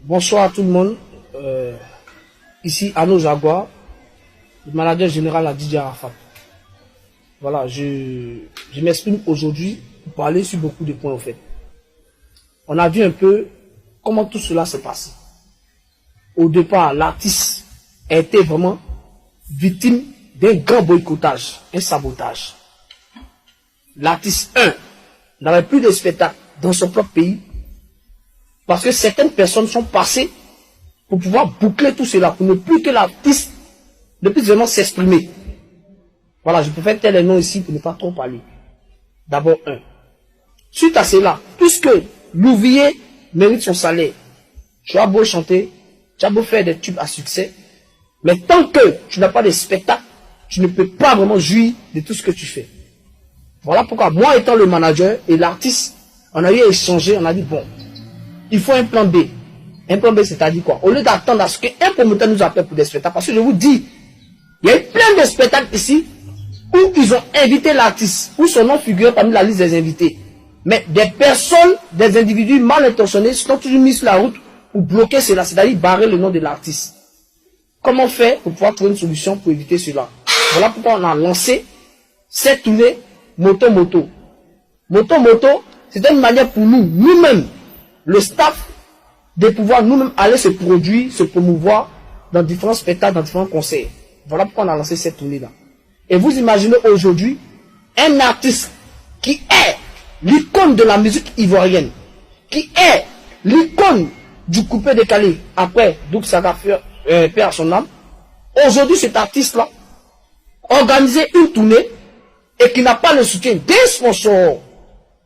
Bonsoir à tout le monde. Ici Arnaud Jaguar, le manager général à Didier Arafat. Voilà, je m'exprime aujourd'hui pour parler sur beaucoup de points au fait. On a vu un peu comment tout cela s'est passé. Au départ, l'artiste a été vraiment victime d'un grand boycottage, un sabotage. L'artiste 1 n'avait plus de spectacle dans son propre pays parce que certaines personnes sont passées pour pouvoir boucler tout cela, pour ne plus que l'artiste ne puisse vraiment s'exprimer. Voilà, je peux faire tel nom ici pour ne pas trop parler. D'abord, 1. Suite à cela, puisque l'ouvrier mérite son salaire, tu as beau chanter, tu as beau faire des tubes à succès, mais tant que tu n'as pas de spectacle, tu ne peux pas vraiment jouir de tout ce que tu fais. Voilà pourquoi, moi étant le manager et l'artiste, on a eu à échanger, on a dit, bon, il faut un plan B. Un plan B, c'est-à-dire quoi? Au lieu d'attendre à ce qu'un promoteur nous appelle pour des spectacles, parce que je vous dis, il y a eu plein de spectacles ici où ils ont invité l'artiste, où son nom figure parmi la liste des invités. Mais des personnes, des individus mal intentionnés sont toujours mis sur la route pour bloquer cela, c'est-à-dire barrer le nom de l'artiste. Comment faire pour pouvoir trouver une solution pour éviter cela? Voilà pourquoi on a lancé cette tournée moto-moto. Moto-moto, c'est une manière pour nous, nous-mêmes, le staff, de pouvoir nous-mêmes aller se produire, se promouvoir dans différents spectacles, dans différents concerts. Voilà pourquoi on a lancé cette tournée-là. Et vous imaginez aujourd'hui un artiste qui est l'icône de la musique ivoirienne, qui est l'icône du coupé décalé, après Douk Saga perd son âme. Aujourd'hui, cet artiste-là organiser une tournée et qui n'a pas le soutien des sponsors,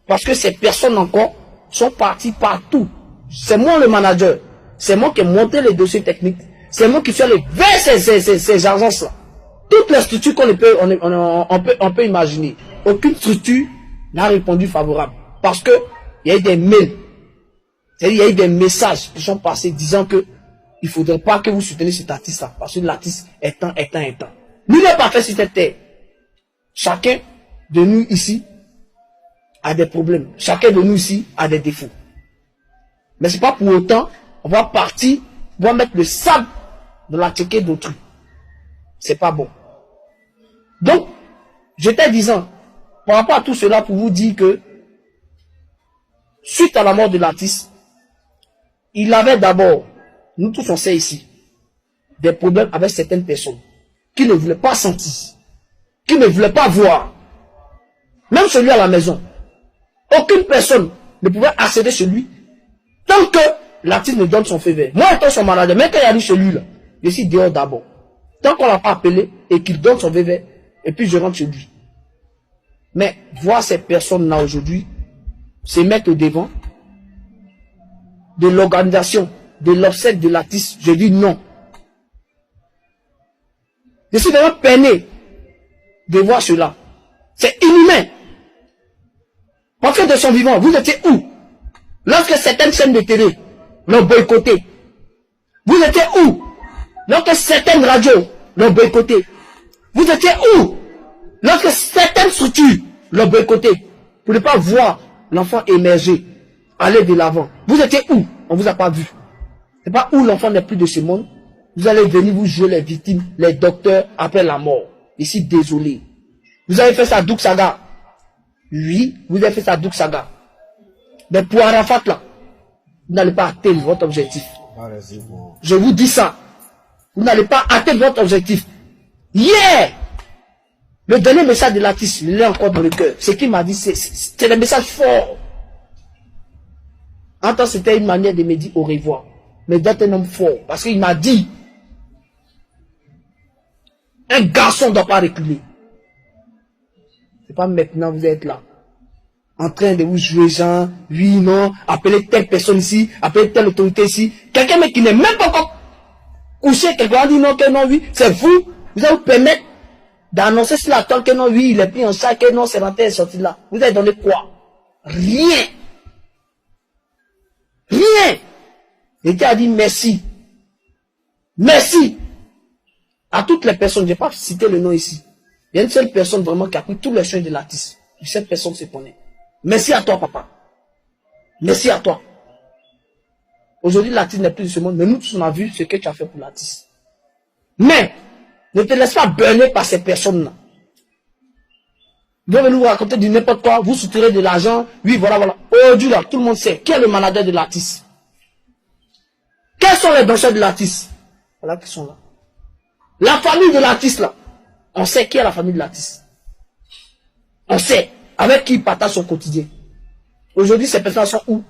parce que ces personnes encore sont parties partout. C'est moi le manager, c'est moi qui ai monté les dossiers techniques, c'est moi qui suis allé vers ces agences-là. Toutes les structures on peut imaginer, aucune structure n'a répondu favorable, parce que il y a eu des mails, il y a eu des messages qui sont passés disant que il ne faudrait pas que vous souteniez cet artiste-là, parce que l'artiste est un. Nous n'est pas fait sur cette terre. Chacun de nous ici a des problèmes. Chacun de nous ici a des défauts. Mais ce n'est pas pour autant, on va partir, on va mettre le sable dans la tchéquée d'autrui. C'est pas bon. Donc, j'étais disant, par rapport à tout cela, pour vous dire que, suite à la mort de l'artiste, il avait d'abord, nous tous on sait ici, des problèmes avec certaines personnes qui ne voulaient pas sentir, qui ne voulaient pas voir. Même celui à la maison. Aucune personne ne pouvait accéder chez lui tant que l'artiste ne donne son feu vert. Moi étant son manager, même quand il y a lui celui-là, je suis dehors d'abord. Tant qu'on ne l'a pas appelé et qu'il donne son feu vert, et puis je rentre chez lui. Mais voir ces personnes-là aujourd'hui se mettre au devant de l'organisation, de l'obsèque de l'artiste, je dis non. Je suis vraiment peiné de voir cela. C'est inhumain. Parce que de son vivant, vous étiez où? Lorsque certaines chaînes de télé l'ont boycotté. Vous étiez où? Lorsque certaines radios l'ont boycotté. Vous étiez où? Lorsque certaines structures l'ont boycotté. Pour ne pas voir l'enfant émerger, aller de l'avant. Vous étiez où? On ne vous a pas vu. Ce n'est pas où l'enfant n'est plus de ce monde. Vous allez venir vous jouer les victimes, les docteurs après la mort. Ici, désolé. Vous avez fait ça à Douk Saga. Oui, vous avez fait ça à Douk Saga. Mais pour Arafat là, vous n'allez pas atteindre votre objectif. Je vous dis ça. Vous n'allez pas atteindre votre objectif. Hier, le dernier message de l'artiste, il est encore dans le cœur. Ce qu'il m'a dit, c'est le message fort. En temps, c'était une manière de me dire au revoir. Mais d'être un homme fort. Parce qu'il m'a dit, un garçon ne doit pas reculer. C'est pas maintenant vous êtes là, en train de vous jouer genre, oui, non, appelez telle personne ici, appelez telle autorité ici. Quelqu'un qui n'est même pas encore couché, quelqu'un dit non, que non, oui, c'est vous. Vous allez vous permettre d'annoncer sur la table que non, oui, il est pris en charge, que non, c'est rentré et sorti là. Vous avez donné quoi? Rien. Rien. L'État a dit merci. Merci. À toutes les personnes, je ne vais pas citer le nom ici. Il y a une seule personne vraiment qui a pris tous les soins de l'artiste. Cette personne se connaît. Merci à toi, papa. Merci à toi. Aujourd'hui, l'artiste n'est plus de ce monde, mais nous tous on a vu ce que tu as fait pour l'artiste. Mais, ne te laisse pas burner par ces personnes-là. Vous venez nous raconter du n'importe quoi, vous soutirez de l'argent, oui, voilà, voilà. Aujourd'hui, là, tout le monde sait qui est le manager de l'artiste. Quels sont les danseurs de l'artiste? Voilà qui sont là. La famille de l'artiste, là, on sait qui est la famille de l'artiste. On sait avec qui il partage son quotidien. Aujourd'hui, ces personnes sont où?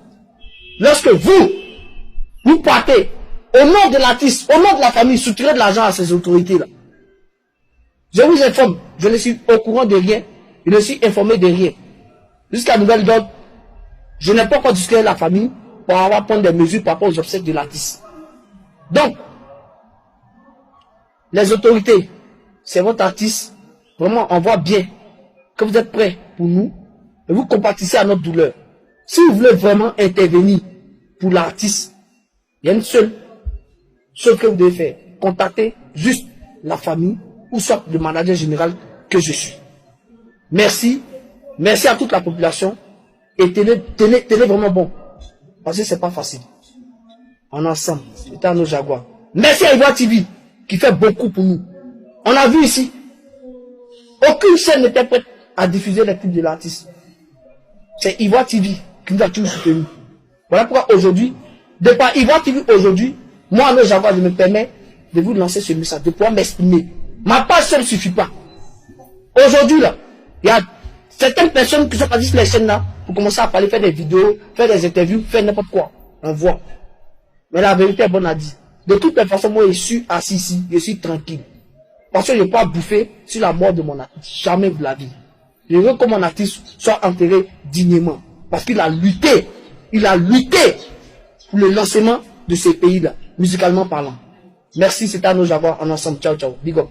Lorsque vous partez au nom de l'artiste, au nom de la famille, soutirez de l'argent à ces autorités-là. Je vous informe, je ne suis au courant de rien, je ne suis informé de rien. Jusqu'à nouvelle d'ordre, je n'ai pas encore discuté avec la famille pour avoir prendre des mesures par rapport aux obsèques de l'artiste. Donc, les autorités, c'est votre artiste, vraiment, on voit bien que vous êtes prêts pour nous et vous compatissez à notre douleur. Si vous voulez vraiment intervenir pour l'artiste, il y a une seule chose que vous devez faire. Contacter juste la famille ou soit le manager général que je suis. Merci. Merci à toute la population. Et tenez vraiment bon. Parce que c'est pas facile. On est ensemble. C'est à nos Jaguars. Merci à Ivoire TV qui fait beaucoup pour nous. On a vu ici. Aucune chaîne n'était prête à diffuser les clips de l'artiste. C'est Ivoire TV qui nous a toujours soutenu. Voilà pourquoi aujourd'hui, de par Ivoire TV aujourd'hui, moi, à nos Jaguars, je me permets de vous lancer ce message, de pouvoir m'exprimer. Ma page seule ne suffit pas. Aujourd'hui, là, il y a certaines personnes qui sont parties sur les chaînes là pour commencer à parler, faire des vidéos, faire des interviews, faire n'importe quoi. On voit. Mais la vérité est bonne à dire. De toutes les façons, moi, je suis assis ici, je suis tranquille. Parce que je ne peux pas bouffer sur la mort de mon artiste. Jamais de la vie. Je veux que mon artiste soit enterré dignement. Parce qu'il a lutté. Il a lutté pour le lancement de ces pays-là, musicalement parlant. Merci, c'est à nos Jaguars en ensemble. Ciao, ciao. Big up.